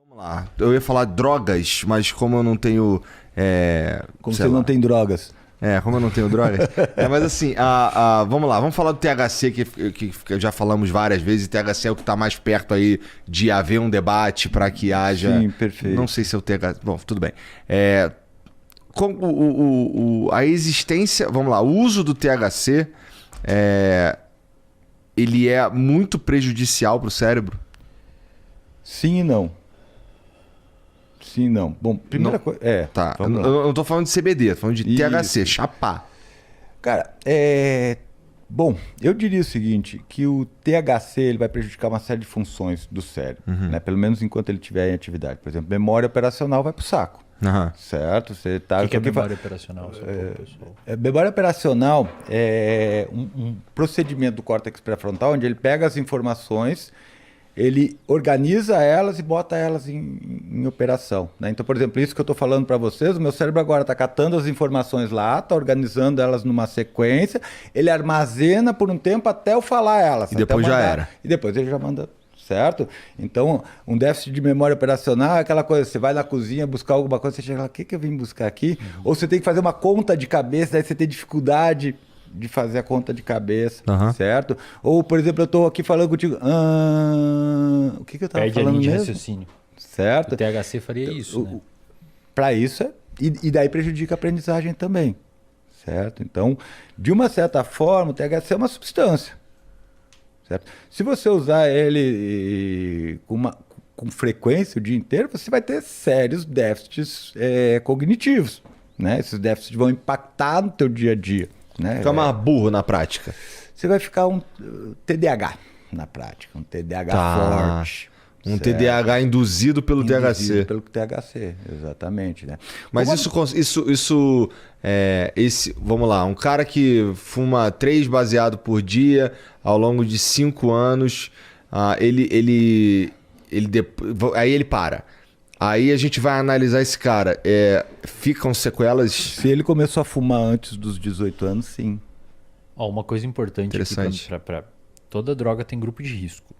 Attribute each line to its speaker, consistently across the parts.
Speaker 1: Vamos lá. Eu ia falar drogas, mas como eu não tenho.
Speaker 2: Como você não tem drogas.
Speaker 1: Como eu não tenho drogas. Mas assim, vamos lá, vamos falar do THC, que já falamos várias vezes. THC é o que está mais perto aí de haver um debate para que haja.
Speaker 2: Sim, perfeito.
Speaker 1: Não sei se é o THC. Bom, tudo bem. A existência. Vamos lá, o uso do THC ele é muito prejudicial para o cérebro?
Speaker 2: Sim e não. Sim e não. Bom, primeira coisa...
Speaker 1: Tá, eu
Speaker 2: vamos lá.
Speaker 1: não tô falando de CBD, tô falando de
Speaker 2: Isso.
Speaker 1: THC, chapar.
Speaker 2: Cara, Bom, eu diria o seguinte, que o THC ele vai prejudicar uma série de funções do cérebro, né? Pelo menos enquanto ele estiver em atividade. Por exemplo, memória operacional vai pro saco.
Speaker 1: Aham.
Speaker 2: Certo? Você tá...
Speaker 3: O que é memória operacional? Pessoal?
Speaker 2: Memória operacional é um procedimento do córtex pré-frontal onde ele pega as informações, ele organiza elas e bota elas em operação, né? Então, por exemplo, isso que eu estou falando para vocês, o meu cérebro agora está catando as informações lá, está organizando elas numa sequência, ele armazena por um tempo até eu falar elas.
Speaker 1: E depois já era.
Speaker 2: E depois ele já manda... Certo? Então, um déficit de memória operacional é aquela coisa, você vai na cozinha buscar alguma coisa, você chega lá, o que eu vim buscar aqui? Ou você tem que fazer uma conta de cabeça, daí você tem dificuldade de fazer a conta de cabeça, certo? Ou, por exemplo, eu estou aqui falando contigo, o que eu estava
Speaker 3: Perde a
Speaker 2: falando
Speaker 3: linha de
Speaker 2: mesmo?
Speaker 3: raciocínio.
Speaker 2: Certo?
Speaker 3: O THC faria isso, né?
Speaker 2: Para isso, e daí prejudica a aprendizagem também, certo? Então, de uma certa forma, o THC é uma substância. Certo? Se você usar ele com frequência o dia inteiro, você vai ter sérios déficits cognitivos, né? Esses déficits vão impactar no teu dia a dia, né?
Speaker 1: Fica mais burro na prática.
Speaker 2: Você vai ficar um TDAH na prática, um TDAH forte.
Speaker 1: Um TDAH induzido pelo THC.
Speaker 2: Pelo THC, exatamente, né?
Speaker 1: Mas vamos lá, um cara que fuma 3 baseado por dia ao longo de 5 anos, aí ele para. Aí a gente vai analisar esse cara. Ficam sequelas?
Speaker 2: Se ele começou a fumar antes dos 18 anos, sim.
Speaker 3: Uma coisa importante
Speaker 1: Interessante.
Speaker 3: para toda droga tem grupo de risco.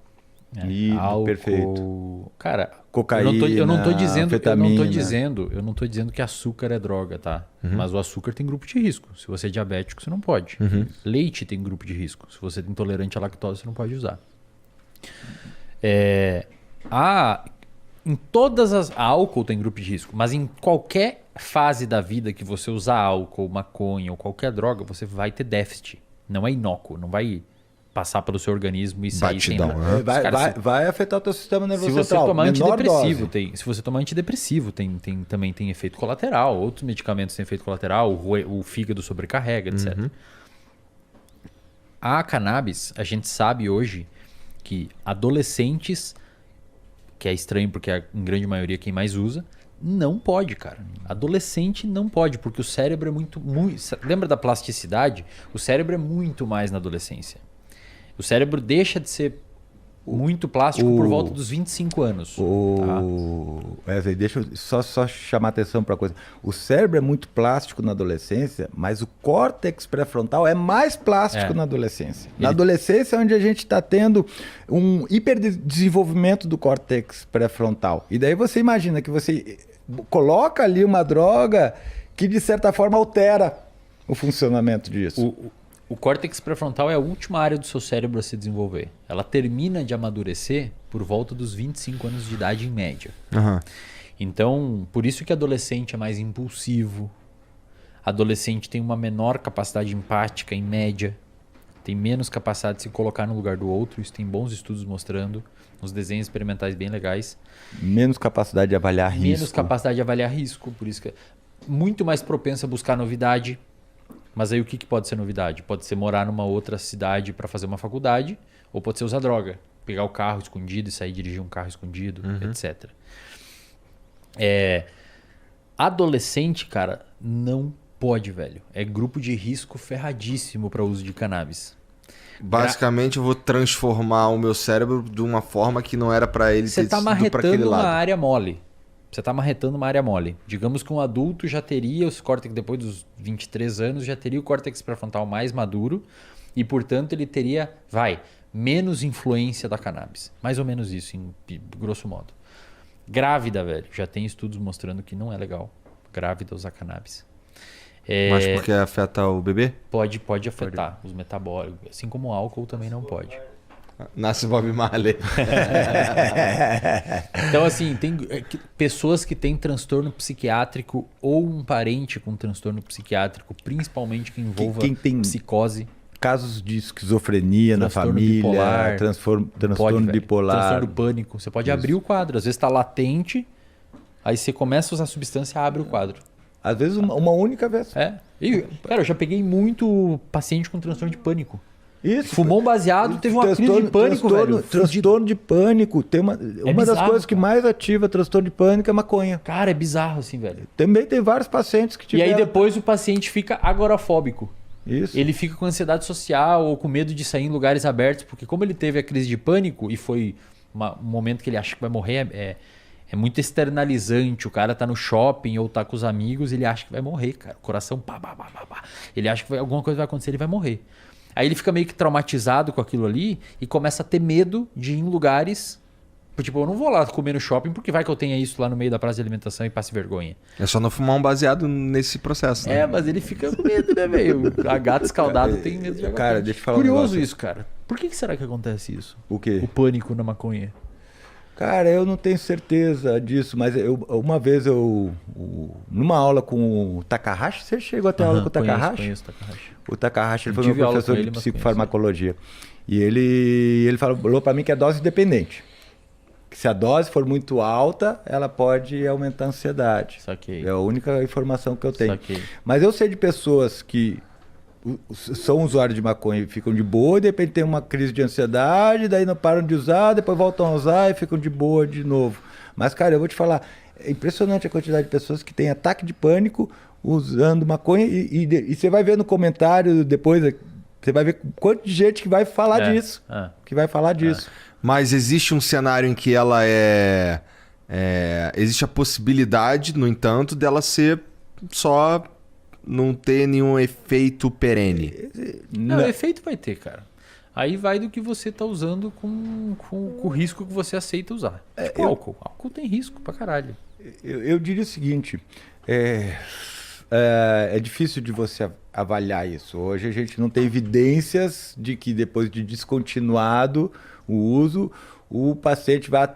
Speaker 2: Álcool, perfeito.
Speaker 3: Cara,
Speaker 2: cocaína,
Speaker 3: eu não tô
Speaker 2: anfetamina.
Speaker 3: dizendo que açúcar é droga, tá? Mas o açúcar tem grupo de risco. Se você é diabético, você não pode. Leite tem grupo de risco. Se você é intolerante à lactose, você não pode usar. Em todas as... Álcool tem grupo de risco, mas em qualquer fase da vida que você usar álcool, maconha ou qualquer droga, você vai ter déficit. Não é inócuo, não vai passar pelo seu organismo e sair
Speaker 1: Batidão,
Speaker 3: sem nada.
Speaker 2: Vai afetar o teu sistema nervoso
Speaker 3: Se você
Speaker 2: central.
Speaker 3: tomar
Speaker 2: Menor
Speaker 3: antidepressivo,
Speaker 2: dose.
Speaker 3: se você tomar antidepressivo, também tem efeito colateral. Outros medicamentos têm efeito colateral, o fígado sobrecarrega, etc. A cannabis, a gente sabe hoje que adolescentes, que é estranho porque é em grande maioria quem mais usa, não pode, cara. Adolescente não pode, porque o cérebro é muito... Lembra da plasticidade? O cérebro é muito mais na adolescência. O cérebro deixa de ser muito plástico por volta dos 25 anos.
Speaker 2: Wesley, deixa eu só chamar atenção para uma coisa. O cérebro é muito plástico na adolescência, mas o córtex pré-frontal é mais plástico na adolescência. Na adolescência é onde a gente está tendo um hiperdesenvolvimento do córtex pré-frontal. E daí você imagina que você coloca ali uma droga que, de certa forma, altera o funcionamento disso.
Speaker 3: O córtex pré-frontal é a última área do seu cérebro a se desenvolver. Ela termina de amadurecer por volta dos 25 anos de idade em média. Então, por isso que adolescente é mais impulsivo. Adolescente tem uma menor capacidade empática em média. Tem menos capacidade de se colocar no lugar do outro. Isso tem bons estudos mostrando. Uns desenhos experimentais bem legais.
Speaker 2: Menos capacidade de avaliar risco.
Speaker 3: Menos capacidade de avaliar risco. Por isso que é muito mais propenso a buscar novidade. Mas aí o que pode ser novidade? Pode ser morar numa outra cidade para fazer uma faculdade, ou pode ser usar droga. Pegar o carro escondido e sair dirigir um carro escondido, etc. Adolescente, cara, não pode, velho. É grupo de risco ferradíssimo para uso de cannabis.
Speaker 1: Basicamente, eu vou transformar o meu cérebro de uma forma que não era para ele ter
Speaker 3: Você tá
Speaker 1: sido para aquele
Speaker 3: marretando uma
Speaker 1: lado.
Speaker 3: área mole. Você está marretando uma área mole. Digamos que um adulto já teria os córtex, depois dos 23 anos, já teria o córtex pré-frontal mais maduro e, portanto, ele teria, menos influência da cannabis. Mais ou menos isso, em grosso modo. Grávida, velho. Já tem estudos mostrando que não é legal. Grávida usar cannabis.
Speaker 1: Mas porque afeta o bebê?
Speaker 3: Pode afetar os metabólicos. Assim como o álcool também não pode.
Speaker 1: Nasce Bob Marley.
Speaker 3: Então, assim, tem pessoas que têm transtorno psiquiátrico ou um parente com transtorno psiquiátrico, principalmente que envolva
Speaker 2: Quem tem
Speaker 3: psicose.
Speaker 2: Casos de esquizofrenia na família,
Speaker 3: bipolar,
Speaker 2: transtorno bipolar.
Speaker 3: Transtorno pânico. Você pode abrir o quadro. Às vezes está latente, aí você começa a usar a substância e abre o quadro.
Speaker 2: Às vezes uma única vez.
Speaker 3: Cara, eu já peguei muito paciente com transtorno de pânico.
Speaker 2: Isso.
Speaker 3: Fumou um baseado, teve uma crise de pânico, velho.
Speaker 2: Transtorno de pânico. Tem uma
Speaker 3: bizarro,
Speaker 2: das coisas que
Speaker 3: cara.
Speaker 2: mais ativa transtorno de pânico é maconha.
Speaker 3: Cara, é bizarro assim, velho.
Speaker 2: Também tem vários pacientes que
Speaker 3: E
Speaker 2: tiveram.
Speaker 3: aí depois o paciente fica agorafóbico.
Speaker 2: Isso.
Speaker 3: Ele fica com ansiedade social ou com medo de sair em lugares abertos, porque como ele teve a crise de pânico e foi um momento que ele acha que vai morrer, é muito externalizante. O cara tá no shopping ou tá com os amigos, ele acha que vai morrer, cara. O coração pá. Ele acha que alguma coisa vai acontecer, ele vai morrer. Aí ele fica meio que traumatizado com aquilo ali e começa a ter medo de ir em lugares. Tipo, eu não vou lá comer no shopping porque vai que eu tenha isso lá no meio da praça de alimentação e passe vergonha.
Speaker 1: É só não fumar um baseado nesse processo, né?
Speaker 3: Mas ele fica com medo, né, velho? A gata escaldada tem medo de água
Speaker 2: Cara,
Speaker 3: quente.
Speaker 2: deixa eu falar um
Speaker 3: Curioso
Speaker 2: negócio.
Speaker 3: isso, cara. Por que será que acontece isso?
Speaker 2: O quê?
Speaker 3: O pânico na maconha.
Speaker 2: Cara, eu não tenho certeza disso, mas uma vez numa aula com o Takahashi, você chegou a ter aula com o Takahashi?
Speaker 3: Conheço o Takahashi.
Speaker 2: O Takahashi ele foi
Speaker 3: Tive
Speaker 2: meu
Speaker 3: aula
Speaker 2: professor
Speaker 3: com ele,
Speaker 2: de
Speaker 3: mas
Speaker 2: psicofarmacologia. E ele falou para mim que é dose dependente. Que se a dose for muito alta, ela pode aumentar a ansiedade.
Speaker 3: Saquei.
Speaker 2: É a única informação que eu tenho.
Speaker 3: Saquei.
Speaker 2: Mas eu sei de pessoas que são usuários de maconha e ficam de boa, e de repente tem uma crise de ansiedade, daí não param de usar, depois voltam a usar e ficam de boa de novo. Mas, cara, eu vou te falar, é impressionante a quantidade de pessoas que têm ataque de pânico usando maconha e você vai ver no comentário depois, você vai ver quanto de gente que vai falar disso. Que vai falar disso.
Speaker 1: Mas existe um cenário em que ela existe a possibilidade, no entanto, dela ser só não ter nenhum efeito perene.
Speaker 3: Não, efeito vai ter, cara. Aí vai do que você tá usando com o risco que você aceita usar. Tipo álcool. Álcool tem risco pra caralho.
Speaker 2: Eu diria o seguinte, é difícil de você avaliar isso. Hoje a gente não tem evidências de que depois de descontinuado o uso, o paciente vai...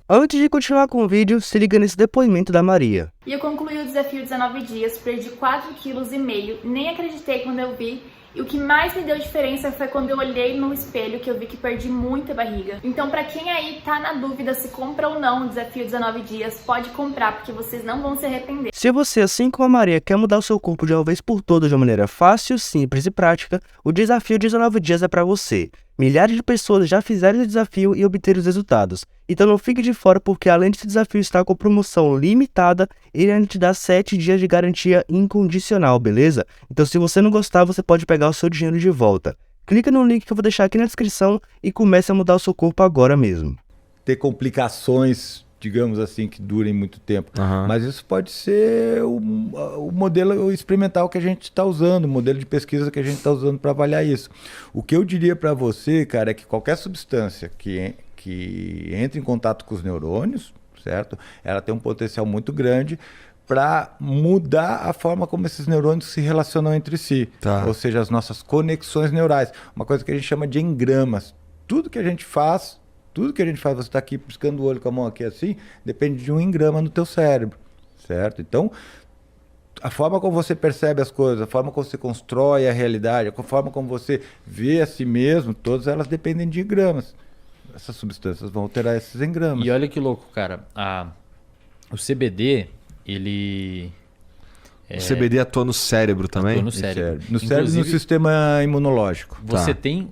Speaker 4: Antes de continuar com o vídeo, se liga nesse depoimento da Maria.
Speaker 5: E eu concluí o desafio 19 dias, perdi 4,5 kg, nem acreditei quando eu vi. E o que mais me deu diferença foi quando eu olhei no espelho que eu vi que perdi muita barriga. Então, pra quem aí tá na dúvida se compra ou não o desafio 19 dias, pode comprar, porque vocês não vão se arrepender.
Speaker 4: Se você, assim como a Maria, quer mudar o seu corpo de uma vez por todas de uma maneira fácil, simples e prática, o desafio 19 dias é pra você. Milhares de pessoas já fizeram o desafio e obteram os resultados. Então não fique de fora, porque além desse desafio estar com promoção limitada, ele ainda te dá 7 dias de garantia incondicional, beleza? Então se você não gostar, você pode pegar o seu dinheiro de volta. Clica no link que eu vou deixar aqui na descrição e comece a mudar o seu corpo agora mesmo.
Speaker 2: Ter complicações, digamos assim, que durem muito tempo. Mas isso pode ser o modelo experimental que a gente está usando, o modelo de pesquisa que a gente está usando para avaliar isso. O que eu diria para você, cara, é que qualquer substância que entre em contato com os neurônios, certo? Ela tem um potencial muito grande para mudar a forma como esses neurônios se relacionam entre si. Ou seja, as nossas conexões neurais. Uma coisa que a gente chama de engramas. Tudo que a gente faz, você está aqui piscando o olho com a mão aqui assim, depende de um engrama no teu cérebro, certo? Então, a forma como você percebe as coisas, a forma como você constrói a realidade, a forma como você vê a si mesmo, todas elas dependem de engramas. Essas substâncias vão alterar esses engramas.
Speaker 3: E olha que louco, cara. O CBD, ele...
Speaker 1: O CBD atua no cérebro também?
Speaker 3: Atua no cérebro.
Speaker 2: No cérebro e no sistema imunológico.
Speaker 3: Você tem,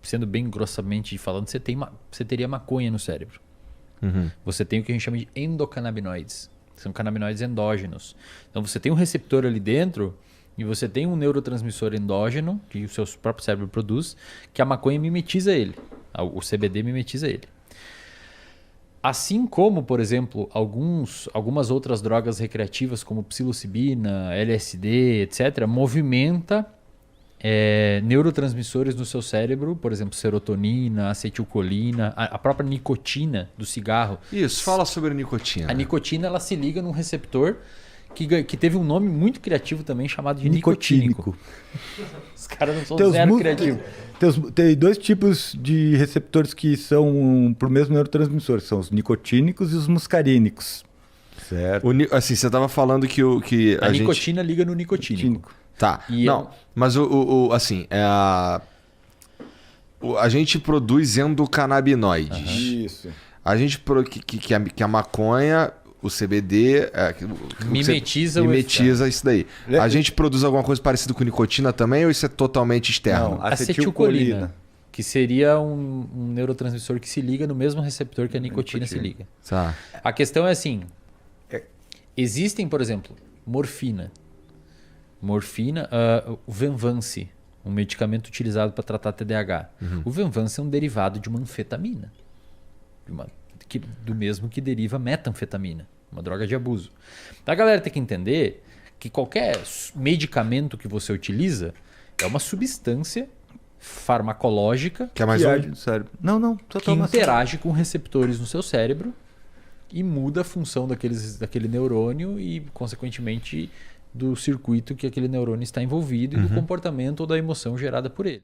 Speaker 3: sendo bem grossamente falando, você teria maconha no cérebro. Você tem o que a gente chama de endocannabinoides. São canabinoides endógenos. Então você tem um receptor ali dentro e você tem um neurotransmissor endógeno que o seu próprio cérebro produz, que a maconha mimetiza ele. O CBD mimetiza ele. Assim como, por exemplo, algumas outras drogas recreativas como psilocibina, LSD, etc., movimenta neurotransmissores no seu cérebro, por exemplo, serotonina, acetilcolina, a própria nicotina do cigarro.
Speaker 1: Isso, fala sobre a nicotina.
Speaker 3: A nicotina ela se liga num receptor que teve um nome muito criativo também, chamado de nicotínico. Os caras não são zero criativos.
Speaker 2: Tem 2 tipos de receptores que são pro mesmo neurotransmissor, são os nicotínicos e os muscarínicos. Certo.
Speaker 1: Assim, você estava falando que
Speaker 3: a nicotina liga no nicotínico.
Speaker 1: Tá. Não, mas assim, a gente produz endocannabinoides.
Speaker 2: Isso.
Speaker 1: A gente que a maconha, o CBD mimetiza isso daí. A gente produz alguma coisa parecida com nicotina também ou isso é totalmente externo?
Speaker 2: Não, acetilcolina.
Speaker 3: Que seria um neurotransmissor que se liga no mesmo receptor que a nicotina se liga.
Speaker 1: Tá.
Speaker 3: A questão é assim, existem, por exemplo, morfina, o Venvance, um medicamento utilizado para tratar TDAH. O Venvance é um derivado de uma anfetamina, do mesmo que deriva metanfetamina, uma droga de abuso. Então a galera tem que entender que qualquer medicamento que você utiliza é uma substância farmacológica
Speaker 1: que é mais
Speaker 2: no cérebro.
Speaker 3: Que interage com receptores no seu cérebro e muda a função daquele neurônio e, consequentemente, do circuito que aquele neurônio está envolvido e do comportamento ou da emoção gerada por ele.